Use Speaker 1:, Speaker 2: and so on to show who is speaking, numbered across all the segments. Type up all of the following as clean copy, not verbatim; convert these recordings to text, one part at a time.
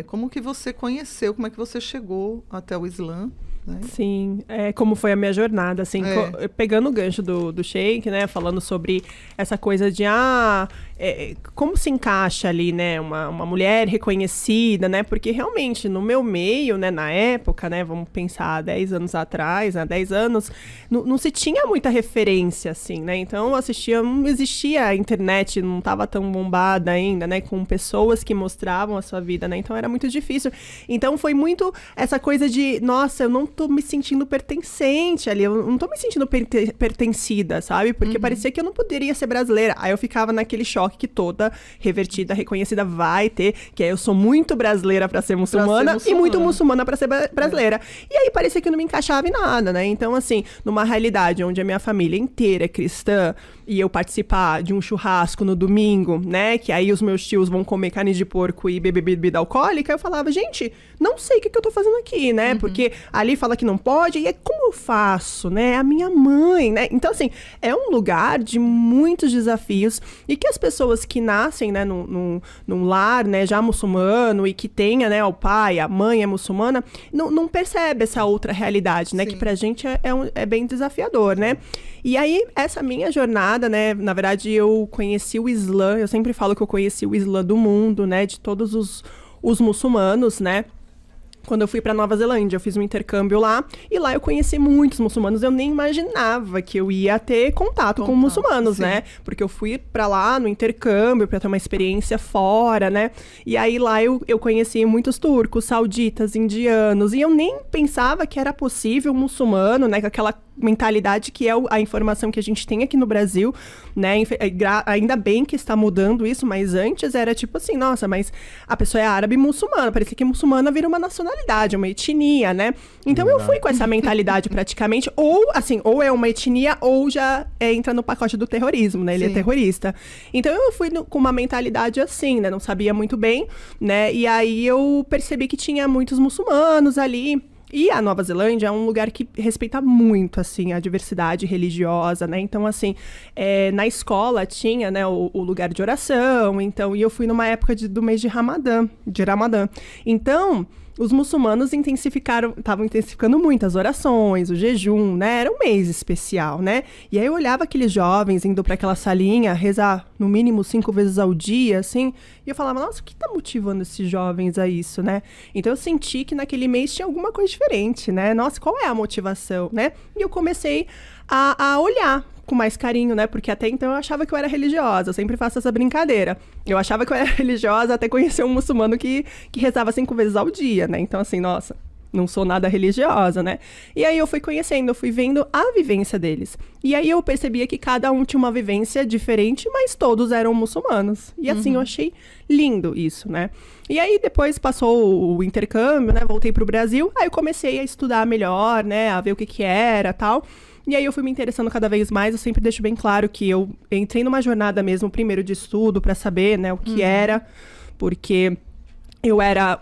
Speaker 1: como que você conheceu, como é que você chegou até o Islã, né?
Speaker 2: Sim, como foi a minha jornada, assim, pegando o gancho do Sheikh, né, falando sobre essa coisa de, como se encaixa ali, né, uma mulher reconhecida, né, porque realmente no meu meio, né, na época, né, vamos pensar 10 anos atrás, há 10 anos, não se tinha muita referência, assim, né, então não existia a internet, não estava tão bombada ainda, né, com pessoas que mostravam a sua vida, né, então era muito difícil. Então foi muito essa coisa de, nossa, eu não tô me sentindo pertencente ali, eu não tô me sentindo pertencida, sabe? Porque parecia que eu não poderia ser brasileira. Aí eu ficava naquele choque que toda revertida, reconhecida vai ter, que é eu sou muito brasileira pra ser muçulmana e muito muçulmana pra ser brasileira. E aí parecia que eu não me encaixava em nada, né? Então, assim, numa realidade onde a minha família inteira é cristã e eu participar de um churrasco no domingo, né? Que aí os meus tios vão comer carne de porco e beber bebida alcoólica, eu falava, gente, não sei o que eu tô fazendo aqui, né? Porque ali fala que não pode, e como eu faço, né? A minha mãe, né? Então, assim, é um lugar de muitos desafios e que as pessoas que nascem, né, num lar, né, já muçulmano e que tenha, né, o pai, a mãe é muçulmana, não percebe essa outra realidade, né? Sim. Que pra gente é bem desafiador, né? E aí, essa minha jornada, né, na verdade, eu conheci o Islã, eu sempre falo que eu conheci o Islã do mundo, né, de todos os muçulmanos, né? Quando eu fui para Nova Zelândia, eu fiz um intercâmbio lá, e lá eu conheci muitos muçulmanos, eu nem imaginava que eu ia ter contato com muçulmanos, sim. Né? Porque eu fui para lá no intercâmbio, para ter uma experiência fora, né? E aí lá eu conheci muitos turcos, sauditas, indianos, e eu nem pensava que era possível um muçulmano, né, com aquela mentalidade que é a informação que a gente tem aqui no Brasil, né? Ainda bem que está mudando isso, mas antes era tipo assim, nossa, mas a pessoa é árabe e muçulmana, parecia que muçulmana vira uma nacionalidade, uma etnia, né? Então eu fui com essa mentalidade praticamente, ou é uma etnia, ou já entra no pacote do terrorismo, né? Ele Sim. é terrorista. Então eu fui com uma mentalidade assim, né? Não sabia muito bem, né? E aí eu percebi que tinha muitos muçulmanos ali. E a Nova Zelândia é um lugar que respeita muito, assim, a diversidade religiosa, né? Então, assim, na escola tinha, né, o lugar de oração, então, e eu fui numa época do mês de Ramadã. Então, os muçulmanos estavam intensificando muito as orações, o jejum, né? Era um mês especial, né? E aí eu olhava aqueles jovens indo para aquela salinha rezar no mínimo 5 vezes ao dia, assim, e eu falava, nossa, o que tá motivando esses jovens a isso, né? Então eu senti que naquele mês tinha alguma coisa diferente, né? Nossa, qual é a motivação, né? E eu comecei a olhar com mais carinho, né? Porque até então eu achava que eu era religiosa, eu sempre faço essa brincadeira. Eu achava que eu era religiosa até conhecer um muçulmano que rezava 5 vezes ao dia, né? Então, assim, nossa, não sou nada religiosa, né? E aí eu fui conhecendo, eu fui vendo a vivência deles. E aí eu percebia que cada um tinha uma vivência diferente, mas todos eram muçulmanos. E assim, eu achei lindo isso, né? E aí depois passou o intercâmbio, né? Voltei pro Brasil, aí eu comecei a estudar melhor, né? A ver o que era, tal. E aí eu fui me interessando cada vez mais, eu sempre deixo bem claro que eu entrei numa jornada mesmo, primeiro de estudo, para saber, né, o que era, porque eu era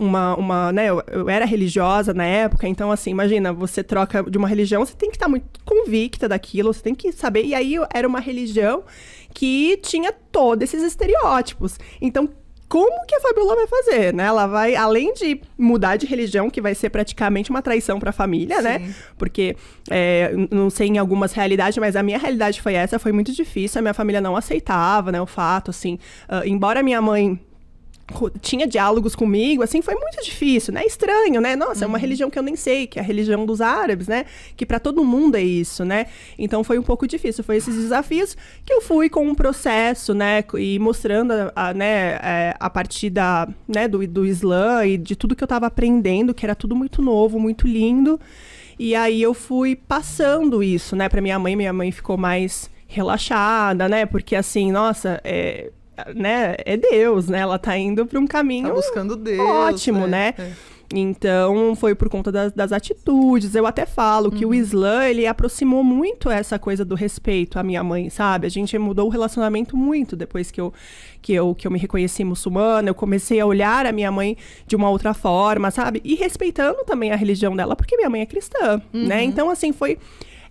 Speaker 2: né, eu era religiosa na época, então assim, imagina, você troca de uma religião, você tem que estar muito convicta daquilo, você tem que saber, e aí era uma religião que tinha todos esses estereótipos, então como que a Fabiola vai fazer, né? Ela vai, além de mudar de religião, que vai ser praticamente uma traição para a família, Sim. né? Porque, não sei em algumas realidades, mas a minha realidade foi essa, foi muito difícil, a minha família não aceitava, né, o fato, assim, embora minha mãe tinha diálogos comigo, assim, foi muito difícil, né? Estranho, né? Nossa, é uma religião que eu nem sei, que é a religião dos árabes, né? Que para todo mundo é isso, né? Então foi um pouco difícil, foi esses desafios que eu fui com um processo, né? E mostrando, a partir do Islã e de tudo que eu estava aprendendo, que era tudo muito novo, muito lindo. E aí eu fui passando isso, né? Para minha mãe ficou mais relaxada, né? Porque assim, nossa, né, é Deus, né? Ela tá indo para um caminho
Speaker 1: buscando Deus,
Speaker 2: ótimo, né? Então, foi por conta das atitudes. Eu até falo que o Islã, ele aproximou muito essa coisa do respeito à minha mãe, sabe? A gente mudou o relacionamento muito depois que eu me reconheci muçulmana. Eu comecei a olhar a minha mãe de uma outra forma, sabe? E respeitando também a religião dela, porque minha mãe é cristã, né? Então, assim,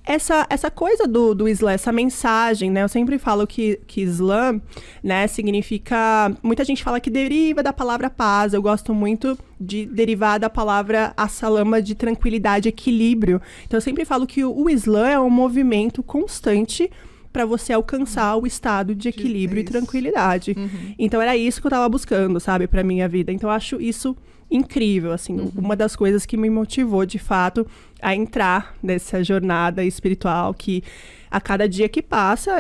Speaker 2: essa coisa do Islã, essa mensagem, né? Eu sempre falo que Islã, né, significa... Muita gente fala que deriva da palavra paz. Eu gosto muito de derivar da palavra assalama, de tranquilidade, equilíbrio. Então, eu sempre falo que o Islã é um movimento constante para você alcançar o estado de equilíbrio e tranquilidade. Então, era isso que eu tava buscando, sabe? Pra minha vida. Então, eu acho isso incrível, assim, uma das coisas que me motivou, de fato, a entrar nessa jornada espiritual que a cada dia que passa,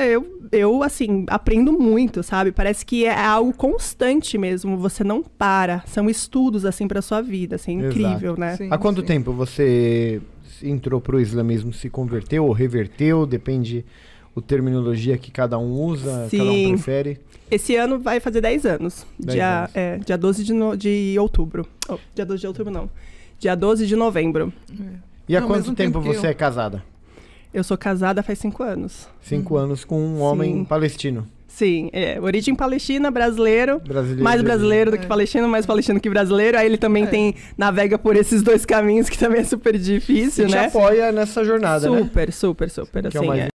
Speaker 2: eu assim, aprendo muito, sabe? Parece que é algo constante mesmo, você não para. São estudos, assim, pra sua vida, assim, incrível, né?
Speaker 3: Sim, há quanto tempo você entrou pro islamismo, se converteu ou reverteu? Depende a terminologia que cada um usa, cada um prefere.
Speaker 2: Esse ano vai fazer 10 anos. Dia 12 de outubro. Oh, dia 12 de outubro, não. Dia 12 de novembro.
Speaker 3: E há quanto tempo você é casada?
Speaker 2: Eu sou casada faz 5 anos.
Speaker 3: 5 anos com um homem palestino.
Speaker 2: Sim, origem palestina, brasileiro. Mais brasileiro do que palestino, mais palestino que brasileiro. Aí ele também navega por esses dois caminhos, que também é super difícil, né?
Speaker 3: Te apoia nessa jornada,
Speaker 2: super, né? Super, super,
Speaker 3: que
Speaker 2: assim,
Speaker 3: é o mais